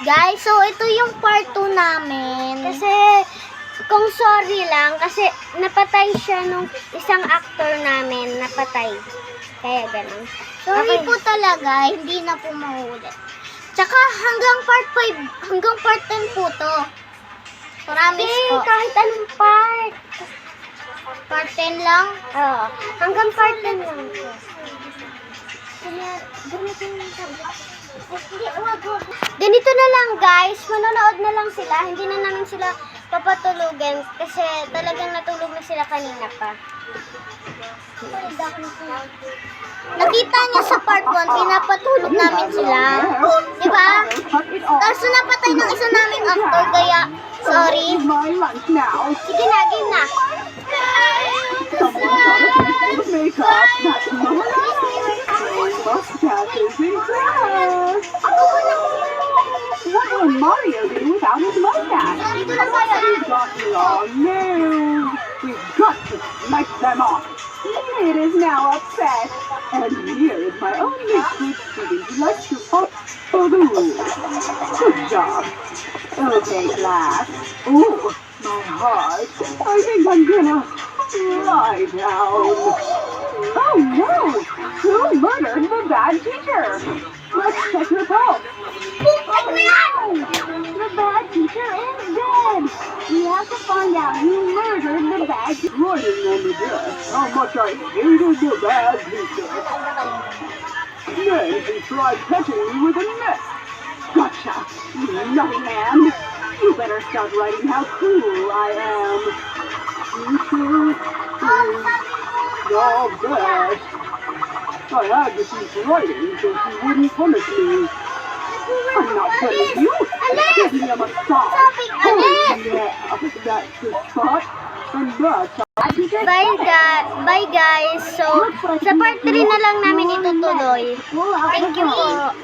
Guys, so ito yung part 2 namin. Kasi, kung sorry lang, kasi napatay siya nung isang actor namin, napatay. Kaya ganun. Sorry po talaga, hindi na po maulit. Tsaka hanggang part 5, hanggang part 10 po to. Promise po. Kahit anong part. Part 10 lang? Oo. Hanggang part 10 lang po. Ganito na lang guys, manonood na lang sila, hindi na namin sila papatulugan kasi talagang natulog na sila kanina pa. Nakita niya sa part 1, pinapatulog namin sila. Diba? Kaso napatay ng isa naming actor, kaya sorry. Sige na, game na. What will Mario do without his mustache? He's got long nails. We've got to smack them off. It is now upset. And here is my only sweet student who likes to pop balloons. Good job. Okay, class. Ooh, my heart. I think I'm gonna lie down. Oh no! Who murdered the bad teacher? Let's check her pulse. Oh no! The bad teacher is dead! We have to find out who murdered the bad teacher. Writing on the desk how much I hated the bad teacher. Then he tried catching me with a net. Gotcha, you nutty man. You better start writing how cool I am. Teacher is the best. I had to keep writing so she wouldn't punish me. I'm not telling you. Give me a massage. Oh yeah, that's the spot. And that's Bye guys. So, sa part 3 na lang namin itutuloy. Thank you po.